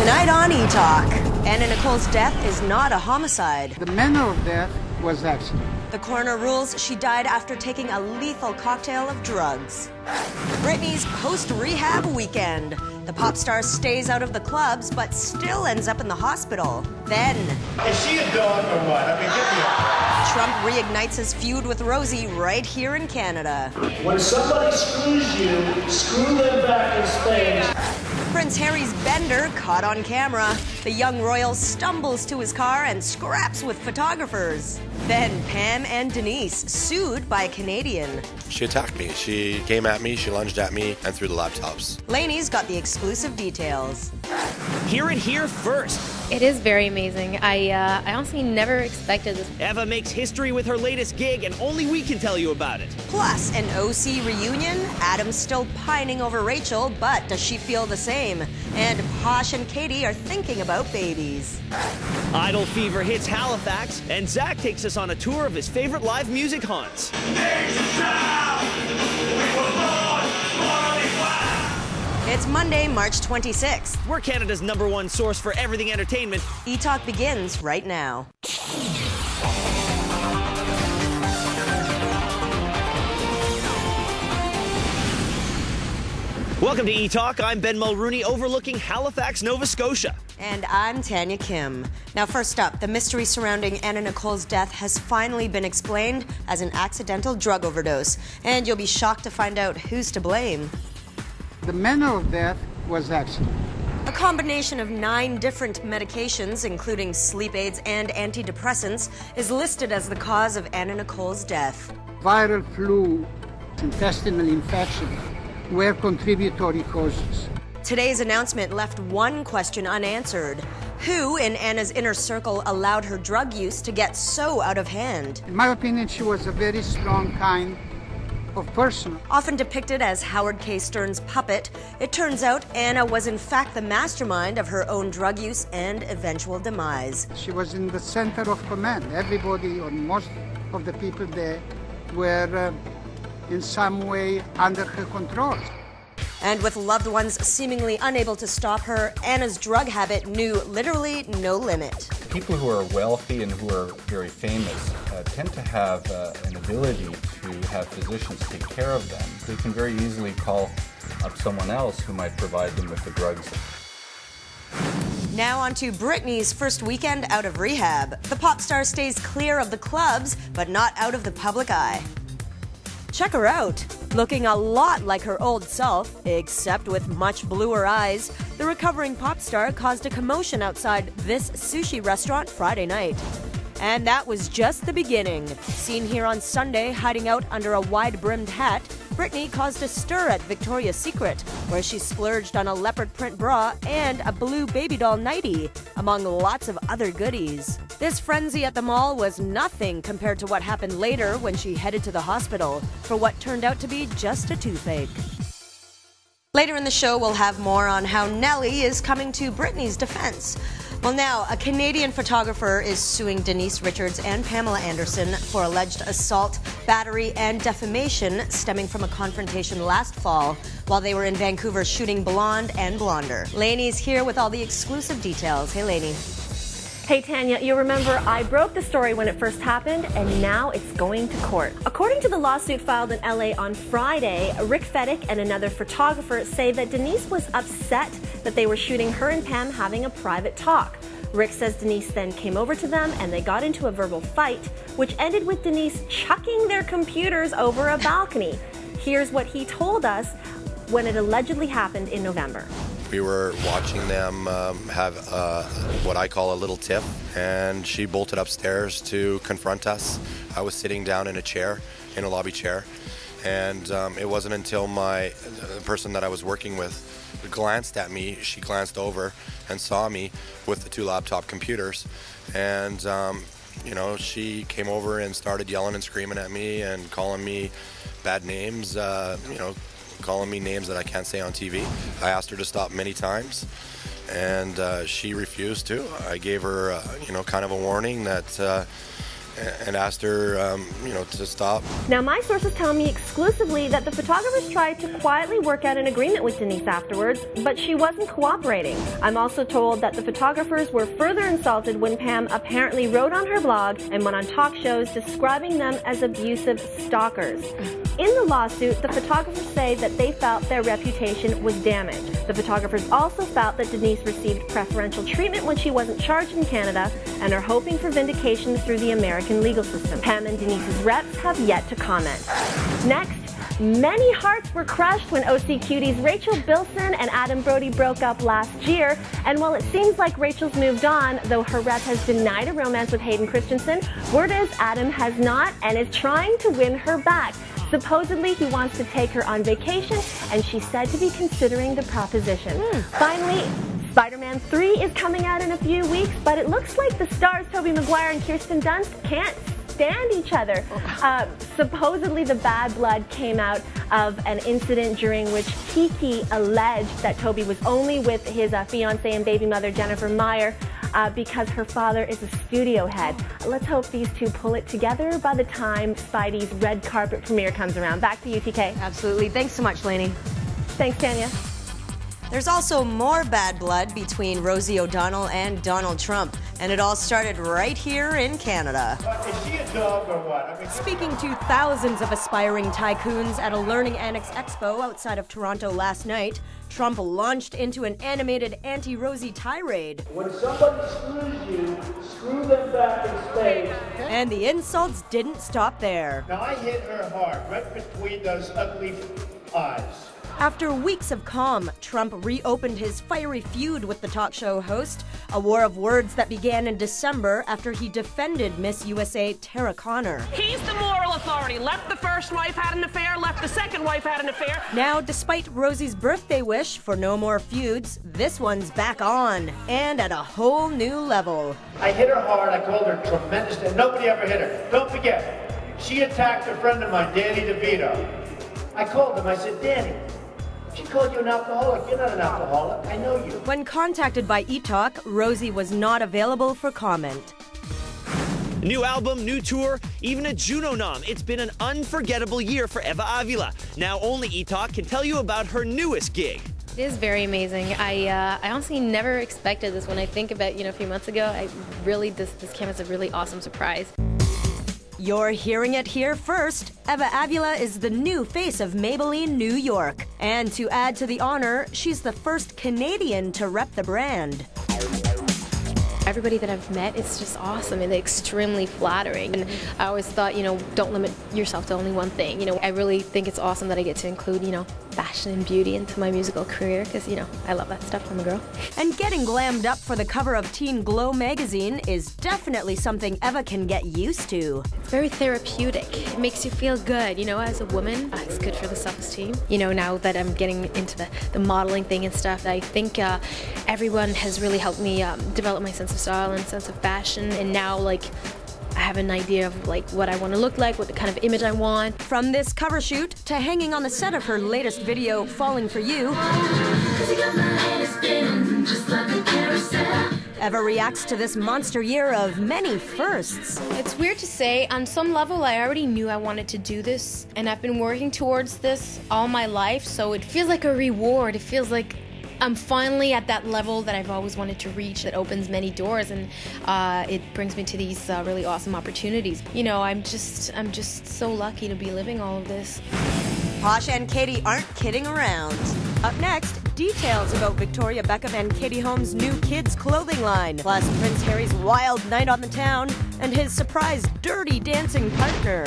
Tonight on Etalk, Anna Nicole's death is not a homicide. The manner of death was accident. The coroner rules she died after taking a lethal cocktail of drugs. Britney's post-rehab weekend. The pop star stays out of the clubs, but still ends up in the hospital. Then... Is she a dog or what? I mean, get me up. Trump reignites his feud with Rosie right here in Canada. When somebody screws you, screw them back in Spain. Prince Harry's bender caught on camera. The young royal stumbles to his car and scraps with photographers. Then Pam and Denise sued by a Canadian. She attacked me. She came at me, she lunged at me, and threw the laptops. Lainey's got the exclusive details. Hear it here first. It is very amazing. I honestly never expected this. Eva makes history with her latest gig, and only we can tell you about it. Plus, an OC reunion. Adam's still pining over Rachel, but does she feel the same? And Posh and Katie are thinking about babies. Idol fever hits Halifax, and Zach takes us on a tour of his favorite live music haunts. It's Monday, March 26th. We're Canada's #1 source for everything entertainment. Etalk begins right now. Welcome to Etalk. I'm Ben Mulrooney, overlooking Halifax, Nova Scotia. And I'm Tanya Kim. Now, first up, the mystery surrounding Anna Nicole's death has finally been explained as an accidental drug overdose. And you'll be shocked to find out who's to blame. The manner of death was accident. A combination of 9 different medications, including sleep aids and antidepressants, is listed as the cause of Anna Nicole's death. Viral flu, intestinal infection were contributory causes. Today's announcement left one question unanswered. Who in Anna's inner circle allowed her drug use to get so out of hand? In my opinion, she was a very strong kind of person. Often depicted as Howard K. Stern's puppet, it turns out Anna was in fact the mastermind of her own drug use and eventual demise. She was in the center of command. Everybody, or most of the people there, were in some way under her control. And with loved ones seemingly unable to stop her, Anna's drug habit knew literally no limit. People who are wealthy and who are very famous tend to have an ability to have physicians take care of them. They can very easily call up someone else who might provide them with the drugs. Now on to Britney's first weekend out of rehab. The pop star stays clear of the clubs, but not out of the public eye. Check her out. Looking a lot like her old self, except with much bluer eyes, the recovering pop star caused a commotion outside this sushi restaurant Friday night. And that was just the beginning. Seen here on Sunday hiding out under a wide-brimmed hat, Britney caused a stir at Victoria's Secret, where she splurged on a leopard print bra and a blue baby doll nightie, among lots of other goodies. This frenzy at the mall was nothing compared to what happened later when she headed to the hospital for what turned out to be just a toothache. Later in the show, we'll have more on how Nelly is coming to Britney's defense. Well, now, a Canadian photographer is suing Denise Richards and Pamela Anderson for alleged assault, battery, and defamation stemming from a confrontation last fall while they were in Vancouver shooting Blonde and Blonder. Lainey's here with all the exclusive details. Hey, Lainey. Hey Tanya, you remember I broke the story when it first happened, and now it's going to court. According to the lawsuit filed in LA on Friday, Rick Feddick and another photographer say that Denise was upset that they were shooting her and Pam having a private talk. Rick says Denise then came over to them and they got into a verbal fight, which ended with Denise chucking their computers over a balcony. Here's what he told us when it allegedly happened in November. We were watching them have what I call a little tiff, and she bolted upstairs to confront us. I was sitting down in a chair, in a lobby chair, and it wasn't until the person that I was working with glanced at me, she glanced over and saw me with the 2 laptop computers, and you know, she came over and started yelling and screaming at me and calling me bad names, you know, calling me names that I can't say on TV. I asked her to stop many times, and she refused to. I gave her, you know, kind of a warning that, and asked her, to stop. Now, my sources tell me exclusively that the photographers tried to quietly work out an agreement with Denise afterwards, but she wasn't cooperating. I'm also told that the photographers were further insulted when Pam apparently wrote on her blog and went on talk shows describing them as abusive stalkers. In the lawsuit, the photographers say that they felt their reputation was damaged. The photographers also felt that Denise received preferential treatment when she wasn't charged in Canada and are hoping for vindication through the American legal system. Pam and Denise's reps have yet to comment. Next, many hearts were crushed when OC Cuties Rachel Bilson and Adam Brody broke up last year. And while it seems like Rachel's moved on, though her rep has denied a romance with Hayden Christensen, word is Adam has not and is trying to win her back. Supposedly, he wants to take her on vacation, and she's said to be considering the proposition. Finally, Spiderman 3 is coming out in a few weeks, but it looks like the stars Tobey, Macquire, and Kristen Dunst can't stand each other. Supposedly, the bad blood came out of an incident during which Kiki alleged that Tobey was only with his fiancée and baby mother, Jennifer Meyer, because her father is a studio head. Let's hope these two pull it together by the time Spidey's red carpet premiere comes around. Back to you, TK. Absolutely. Thanks so much, Lainey. Thanks, Tanya. There's also more bad blood between Rosie O'Donnell and Donald Trump, and it all started right here in Canada. Is she a dog or what? I mean, Speaking to thousands of aspiring tycoons at a Learning Annex Expo outside of Toronto last night, Trump launched into an animated anti-Rosie tirade. When somebody screws you, screw them back in space. And the insults didn't stop there. now I hit her hard, right between those ugly eyes. After weeks of calm, Trump reopened his fiery feud with the talk show host, a war of words that began in December after he defended Miss USA Tara Conner. He's the moral authority. Left the first wife, had an affair. Left the second wife, had an affair. Now, despite Rosie's birthday wish for no more feuds, this one's back on, and at a whole new level. I hit her hard, I called her tremendous, and nobody ever hit her. Don't forget, she attacked a friend of mine, Danny DeVito. I called him, I said, Danny, she called you an alcoholic. You're not an alcoholic. I know you. When contacted by Etalk, Rosie was not available for comment. New album, new tour, even a Juno nom. It's been an unforgettable year for Eva Avila. Now only Etalk can tell you about her newest gig. It is very amazing. I honestly never expected this. When I think about, a few months ago, this came as a really awesome surprise. You're hearing it here first. Eva Avila is the new face of Maybelline New York. And to add to the honor, she's the first Canadian to rep the brand. Everybody that I've met, it's just awesome and extremely flattering. And I always thought, don't limit yourself to only one thing. I really think it's awesome that I get to include, fashion and beauty into my musical career because, I love that stuff. I'm a girl. And getting glammed up for the cover of Teen Glow magazine is definitely something Eva can get used to. It's very therapeutic. It makes you feel good, as a woman. It's good for the self-esteem. Now that I'm getting into the modeling thing and stuff, I think everyone has really helped me develop my sense of style and sense of fashion, and now I have an idea of what I want to look like, what the kind of image I want. From this cover shoot to hanging on the set of her latest video, Falling for You, Eva reacts to this monster year of many firsts. It's weird to say. On some level, I already knew I wanted to do this, and I've been working towards this all my life, so it feels like a reward. It feels like I'm finally at that level that I've always wanted to reach, that opens many doors, and it brings me to these really awesome opportunities. I'm just so lucky to be living all of this. Posh and Katie aren't kidding around. Up next, details about Victoria Beckham and Katie Holmes' new kids' clothing line, plus Prince Harry's wild night on the town and his surprise dirty dancing partner.